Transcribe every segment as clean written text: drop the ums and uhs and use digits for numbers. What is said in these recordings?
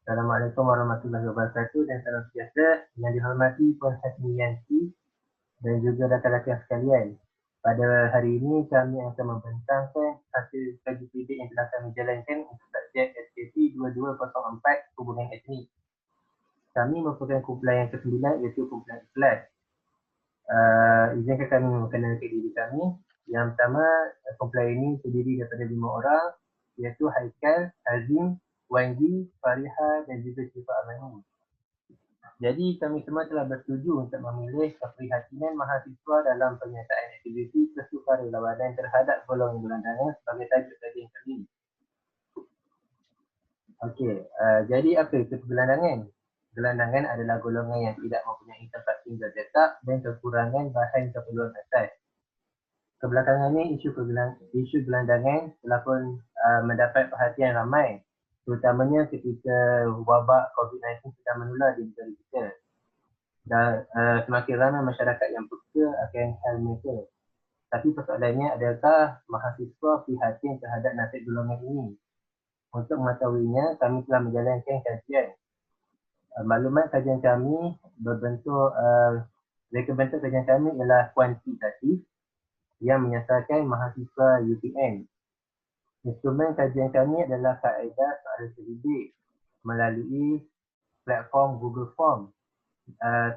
Assalamualaikum warahmatullahi wabarakatuh dan salam sejahtera yang dihormati Puan Hasni Yanti dan juga rakan-rakan sekalian. Pada hari ini kami akan membentangkan hasil kaji sidik yang telah kami jalankan untuk subjek SKP 2204 hubungan etnik. Kami merupakan kumpulan yang ke-9 iaitu kumpulan ikhlas. Izinkan kami mengenalkan diri kami. Yang pertama, kumpulan ini terdiri daripada 5 orang iaitu Haikal, Azim, Wanggi, Fariha dan juga Syifa Amani. Jadi kami semua telah bersetuju untuk memilih keprihatinan mahasiswa dalam penyertaan aktiviti kesukarelawanan terhadap golongan gelandangan sebagai tajuk kajian kali ini. Okey, jadi apa itu gelandangan? Gelandangan adalah golongan yang tidak mempunyai tempat tinggal tetap dan kekurangan bahan keperluan asas. Kebelakangan ini isu gelandangan telah pun mendapat perhatian ramai, terutamanya ketika wabak COVID-19 sedang menular di negara kita. Dan semakin ramai masyarakat yang peka akan hal mereka. Tapi persoalannya, adakah mahasiswa prihatin terhadap nasib golongan ini? Untuk mengetahuinya, kami telah menjalankan kajian. Maklumat kajian kami reka bentuk kajian kami ialah kuantitatif yang menyasarkan mahasiswa UPN. Instrumen kajian kami adalah kaedah soalan terdidik melalui platform Google Form.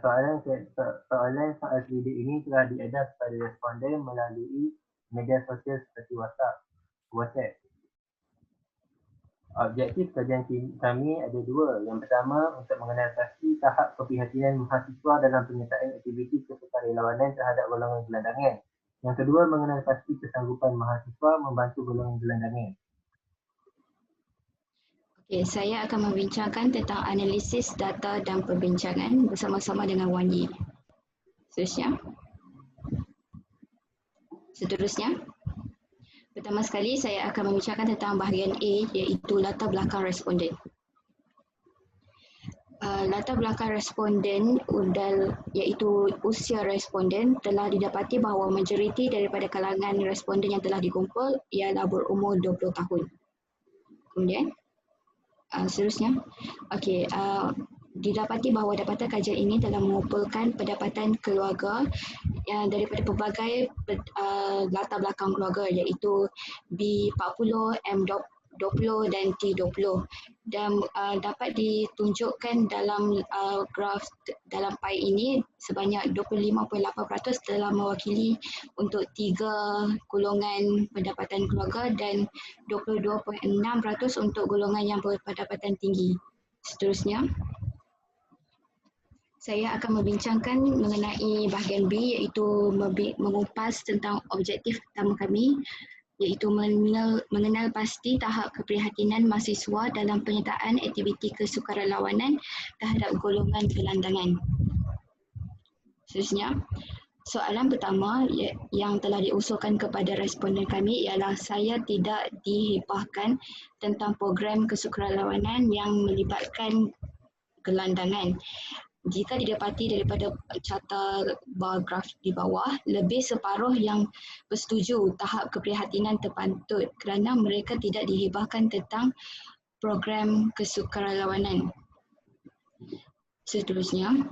Soalan terdidik ini telah diedah kepada responden melalui media sosial seperti WhatsApp. Objektif kajian kami ada dua. Yang pertama, untuk mengenal pasti tahap keprihatinan mahasiswa dalam penyertaan aktiviti kesukarelawanan terhadap golongan gelandangan. Yang kedua, mengenal pasti kesanggupan mahasiswa membantu golongan gelandangan. Okey, saya akan membincangkan tentang analisis data dan perbincangan bersama-sama dengan Wan Yi. Seterusnya, pertama sekali saya akan membincangkan tentang bahagian A iaitu latar belakang responden. Latar belakang responden iaitu usia responden telah didapati bahawa majoriti daripada kalangan responden yang telah dikumpul ialah berumur 20 tahun. Kemudian, seterusnya, didapati bahawa dapatan kajian ini telah mengumpulkan pendapatan keluarga daripada pelbagai latar belakang keluarga iaitu B40, M20 dan T20 dan dapat ditunjukkan dalam graf dalam pie ini sebanyak 25.8% telah mewakili untuk 3 golongan pendapatan keluarga dan 22.6% untuk golongan yang berpendapatan tinggi. Seterusnya, saya akan membincangkan mengenai bahagian B iaitu mengupas tentang objektif pertama kami iaitu mengenal pasti tahap keprihatinan mahasiswa dalam penyertaan aktiviti kesukarelawanan terhadap golongan gelandangan. Seterusnya, soalan pertama yang telah diusulkan kepada responden kami ialah saya tidak dihibahkan tentang program kesukarelawanan yang melibatkan gelandangan. Jika didapati daripada carta bar graf di bawah, lebih separuh yang bersetuju tahap keprihatinan terpantut kerana mereka tidak dihibahkan tentang program kesukarelawanan. Seterusnya,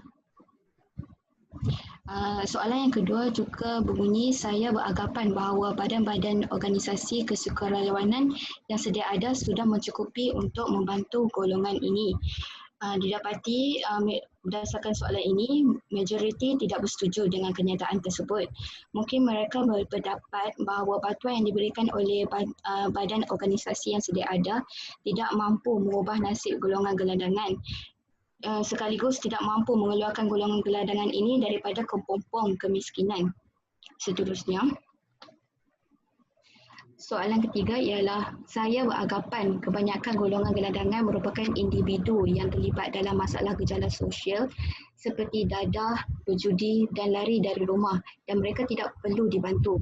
soalan yang kedua juga berbunyi, saya beranggapan bahawa badan-badan organisasi kesukarelawanan yang sedia ada sudah mencukupi untuk membantu golongan ini. Didapati berdasarkan soalan ini, majoriti tidak bersetuju dengan kenyataan tersebut. Mungkin mereka berpendapat bahawa bantuan yang diberikan oleh badan organisasi yang sedia ada tidak mampu mengubah nasib golongan gelandangan, sekaligus tidak mampu mengeluarkan golongan gelandangan ini daripada kepompong kemiskinan. Seterusnya, soalan ketiga ialah saya beranggapan kebanyakan golongan gelandangan merupakan individu yang terlibat dalam masalah gejala sosial seperti dadah, berjudi dan lari dari rumah dan mereka tidak perlu dibantu.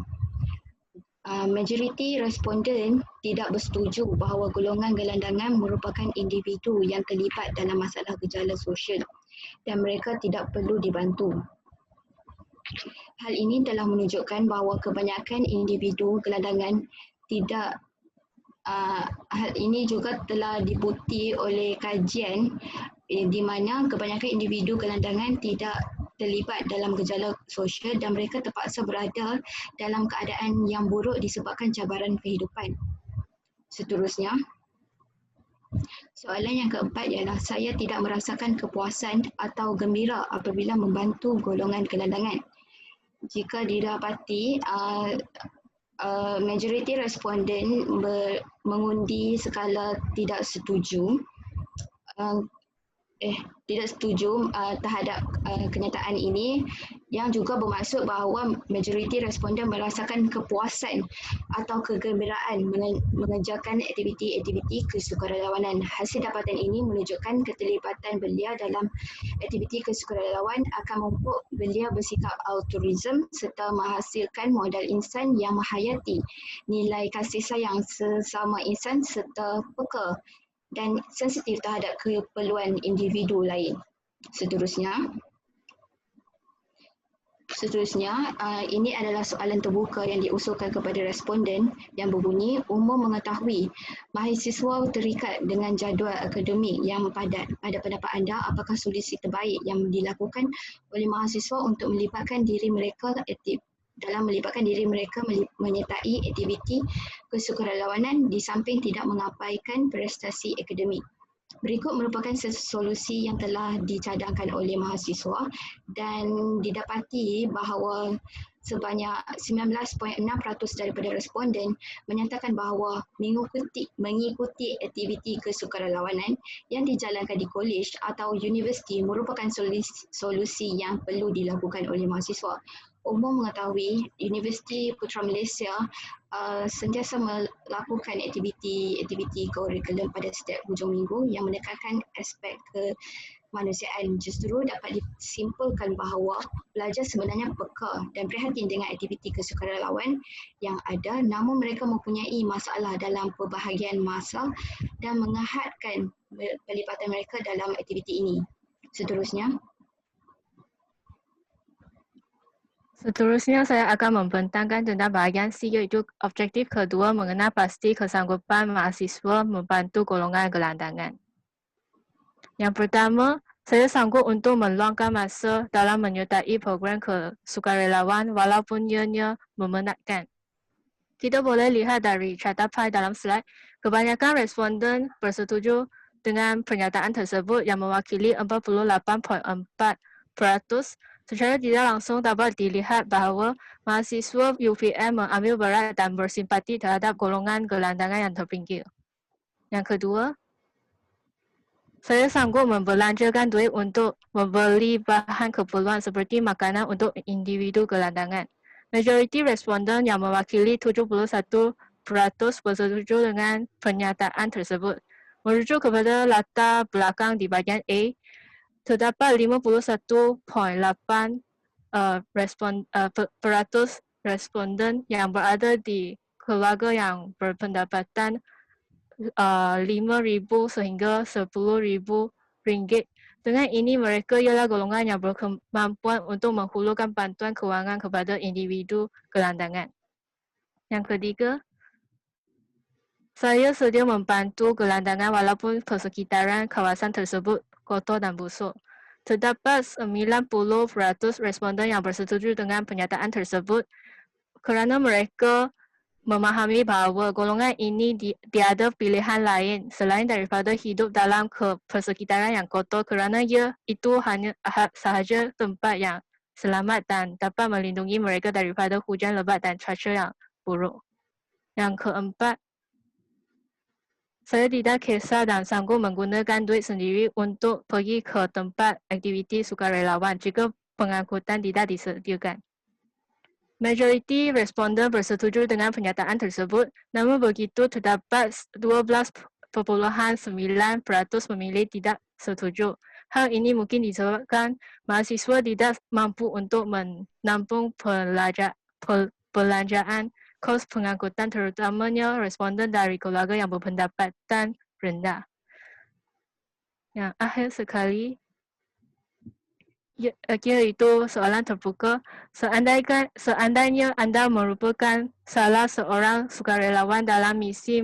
Majoriti responden tidak bersetuju bahawa golongan gelandangan merupakan individu yang terlibat dalam masalah gejala sosial dan mereka tidak perlu dibantu. Hal ini telah menunjukkan bahawa kebanyakan individu gelandangan tidak hal ini juga telah dibukti oleh kajian di mana kebanyakan individu gelandangan tidak terlibat dalam gejala sosial dan mereka terpaksa berada dalam keadaan yang buruk disebabkan cabaran kehidupan. Seterusnya, soalan yang keempat ialah saya tidak merasakan kepuasan atau gembira apabila membantu golongan gelandangan. Jika didapati majoriti responden mengundi skala tidak setuju terhadap kenyataan ini, yang juga bermaksud bahawa majoriti responden merasakan kepuasan atau kegembiraan mengerjakan aktiviti-aktiviti kesukarelawanan. Hasil dapatan ini menunjukkan keterlibatan belia dalam aktiviti kesukarelawan akan membuat belia bersikap altruism serta menghasilkan modal insan yang menghayati nilai kasih sayang sesama insan serta peka dan sensitif terhadap keperluan individu lain. Seterusnya, ini adalah soalan terbuka yang diusulkan kepada responden yang berbunyi, umum mengetahui mahasiswa terikat dengan jadual akademik yang padat. Pada pendapat anda, apakah solusi terbaik yang dilakukan oleh mahasiswa untuk melibatkan diri mereka menyertai aktiviti kesukarelawanan di samping tidak mengabaikan prestasi akademik? Berikut merupakan solusi yang telah dicadangkan oleh mahasiswa dan didapati bahawa sebanyak 19.6% daripada responden menyatakan bahawa mengikuti aktiviti kesukarelawanan yang dijalankan di kolej atau universiti merupakan solusi yang perlu dilakukan oleh mahasiswa. Umum mengetahui Universiti Putra Malaysia sentiasa melakukan aktiviti kurikulum pada setiap hujung minggu yang menekankan aspek kemanusiaan. Justru dapat disimpulkan bahawa pelajar sebenarnya peka dan prihatin dengan aktiviti kesukarelawan yang ada, namun mereka mempunyai masalah dalam pembahagian masa dan menghadkan pelibatan mereka dalam aktiviti ini. Seterusnya saya akan membentangkan tentang bahagian C, iaitu objektif kedua mengenai pasti kesanggupan mahasiswa membantu golongan gelandangan. Yang pertama, saya sanggup untuk meluangkan masa dalam menyertai program kesukarelawan walaupun ianya memenatkan. Kita boleh lihat dari catapan dalam slide, kebanyakan responden bersetuju dengan pernyataan tersebut yang mewakili 48.4%. Secara tidak langsung dapat dilihat bahawa mahasiswa UPM mengambil berat dan bersimpati terhadap golongan gelandangan yang terpinggir. Yang kedua, saya sanggup membelanjakan duit untuk membeli bahan keperluan seperti makanan untuk individu gelandangan. Majoriti responden yang mewakili 71% bersetuju dengan pernyataan tersebut. Merujuk kepada latar belakang di bahagian A, terdapat 51.8% responden yang berada di keluarga yang berpendapatan 5,000 sehingga 10,000 ringgit. Dengan ini mereka ialah golongan yang berkemampuan untuk menghulurkan bantuan kewangan kepada individu gelandangan. Yang ketiga, saya sedia membantu gelandangan walaupun persekitaran kawasan tersebut kotor dan busuk. Terdapat 90% responden yang bersetuju dengan pernyataan tersebut kerana mereka memahami bahawa golongan ini tiada pilihan lain selain daripada hidup dalam persekitaran yang kotor kerana itu hanya sahaja tempat yang selamat dan dapat melindungi mereka daripada hujan lebat dan cuaca yang buruk. Yang keempat, saya tidak kisah dan sanggup menggunakan duit sendiri untuk pergi ke tempat aktiviti sukarelawan jika pengangkutan tidak disediakan. Majoriti responden bersetuju dengan pernyataan tersebut, namun begitu terdapat 12.9% memilih tidak setuju. Hal ini mungkin disebabkan mahasiswa tidak mampu untuk menampung belanjaan kos pengangkutan, terutamanya responden dari keluarga yang berpendapatan rendah. Yang akhir sekali, iaitu soalan terbuka. Seandainya anda merupakan salah seorang sukarelawan dalam misi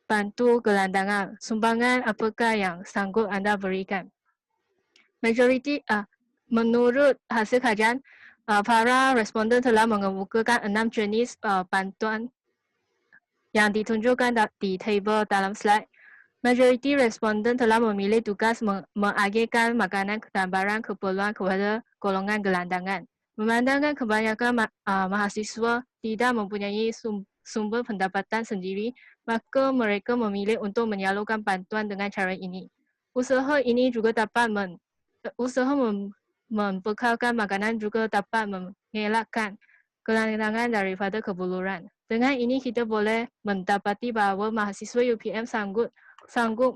bantu gelandangan. Sumbangan apakah yang sanggup anda berikan? Menurut hasil kajian, para responden telah mengemukakan 6 jenis bantuan yang ditunjukkan di tabel dalam slide. Majoriti responden telah memilih tugas mengagihkan makanan dan barang keperluan kepada golongan gelandangan. Memandangkan kebanyakan mahasiswa tidak mempunyai sumber pendapatan sendiri, maka mereka memilih untuk menyalurkan bantuan dengan cara ini. Usaha ini juga dapat membekalkan makanan juga dapat mengelakkan gelandangan daripada kebuluran. Dengan ini kita boleh mendapati bahawa mahasiswa UPM sanggup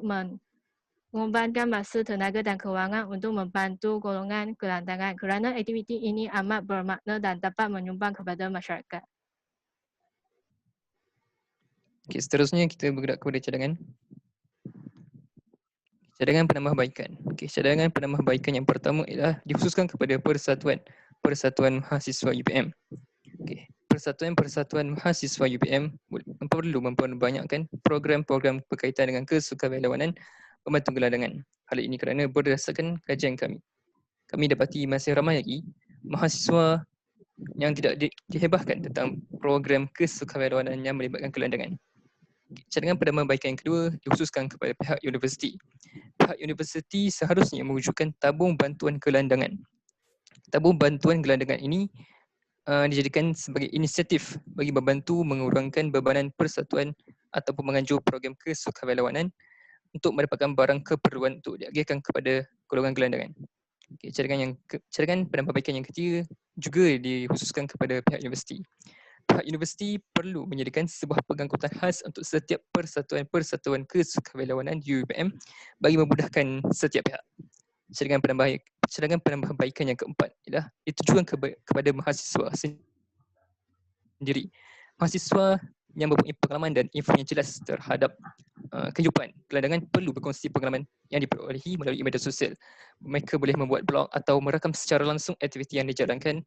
mengorbankan masa, tenaga dan kewangan untuk membantu golongan gelandangan kerana aktiviti ini amat bermakna dan dapat menyumbang kepada masyarakat. Okey, seterusnya kita bergerak kepada cadangan. Cadangan penambahbaikan. Okey, cadangan penambahbaikan yang pertama ialah dikhususkan kepada Persatuan Mahasiswa UPM. Okey, Persatuan Mahasiswa UPM perlu memperbanyakkan program-program berkaitan dengan kesukarelawanan membantu gelandangan. Hal ini kerana berdasarkan kajian kami dapati masih ramai lagi mahasiswa yang tidak dihebahkan tentang program kesukarelawanan yang melibatkan gelandangan. Cadangan penambahbaikan yang kedua dikhususkan kepada pihak universiti. Pihak universiti seharusnya mewujudkan tabung bantuan gelandangan. Tabung bantuan gelandangan ini dijadikan sebagai inisiatif bagi membantu mengurangkan bebanan persatuan ataupun menganjur program kesukarelawanan untuk mendapatkan barang keperluan untuk diagihkan kepada golongan gelandangan. Okay, cadangan penambahbaikan yang ketiga juga dikhususkan kepada pihak universiti. Pihak universiti perlu menyediakan sebuah pengangkutan khas untuk setiap persatuan kesukarelawanan UPM bagi memudahkan setiap pihak. Cadangan penambahbaikan yang keempat ialah ditujukan kepada mahasiswa sendiri. Mahasiswa yang mempunyai pengalaman dan info yang jelas terhadap kehidupan gelandangan perlu berkongsi pengalaman yang diperolehi melalui media sosial. Mereka boleh membuat blog atau merakam secara langsung aktiviti yang dijalankan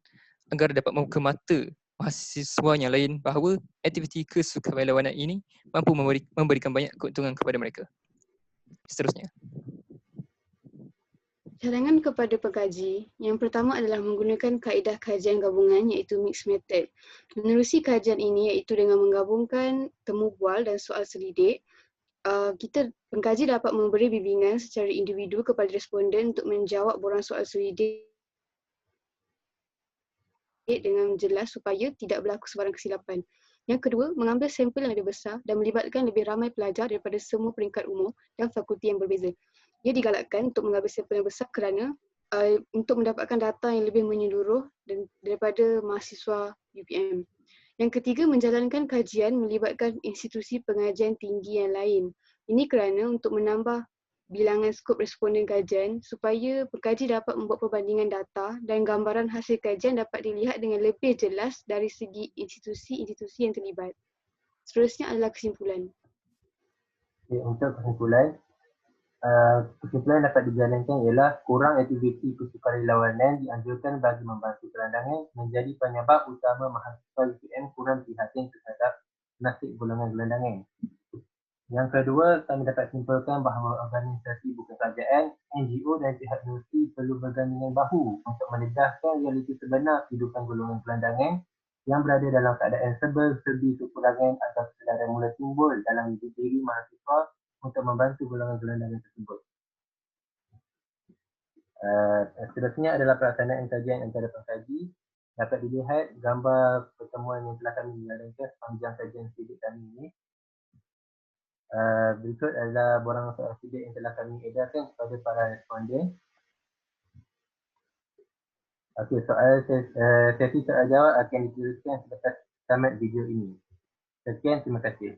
agar dapat membuka mata mahasiswa yang lain bahawa aktiviti kesukarelawanan ini mampu memberikan banyak keuntungan kepada mereka. Seterusnya. Cadangan kepada pengkaji. Yang pertama adalah menggunakan kaedah kajian gabungan iaitu mixed method. Menerusi kajian ini iaitu dengan menggabungkan temu bual dan soal selidik, pengkaji dapat memberi bimbingan secara individu kepada responden untuk menjawab borang soal selidik dengan jelas supaya tidak berlaku sebarang kesilapan. Yang kedua, mengambil sampel yang lebih besar dan melibatkan lebih ramai pelajar daripada semua peringkat umur dan fakulti yang berbeza. Ia digalakkan untuk mengambil sampel yang besar kerana untuk mendapatkan data yang lebih menyeluruh daripada mahasiswa UPM. Yang ketiga, menjalankan kajian melibatkan institusi pengajian tinggi yang lain. Ini kerana untuk menambah bilangan skop responden kajian supaya pengkaji dapat membuat perbandingan data dan gambaran hasil kajian dapat dilihat dengan lebih jelas dari segi institusi-institusi yang terlibat. Seterusnya adalah kesimpulan. Okay, untuk kesimpulan dapat dijalankan ialah kurang aktiviti kesukarelawanan dianjurkan bagi membantu gelandangan menjadi penyebab utama mahasiswa UPM kurang prihatin terhadap nasib golongan gelandangan. Yang kedua, kami dapat simpulkan bahawa organisasi bukan kerajaan, NGO dan pihak universiti perlu bergandingan bahu untuk mendedahkan realiti sebenar kehidupan golongan gelandangan yang berada dalam keadaan serba-serbi kekurangan atau kesedaran mula timbul dalam diri mahasiswa untuk membantu golongan gelandangan tersebut. Seterusnya adalah pelaksanaan kajian antara pengkaji. Dapat dilihat gambar pertemuan yang telah kami jalankan sepanjang kajian sidik kami ini. Berikut adalah borang soal sidik yang telah kami edarkan kepada para responden. Okey, sesi soal jawab akan diteruskan selepas tamat video ini. Sekian, terima kasih.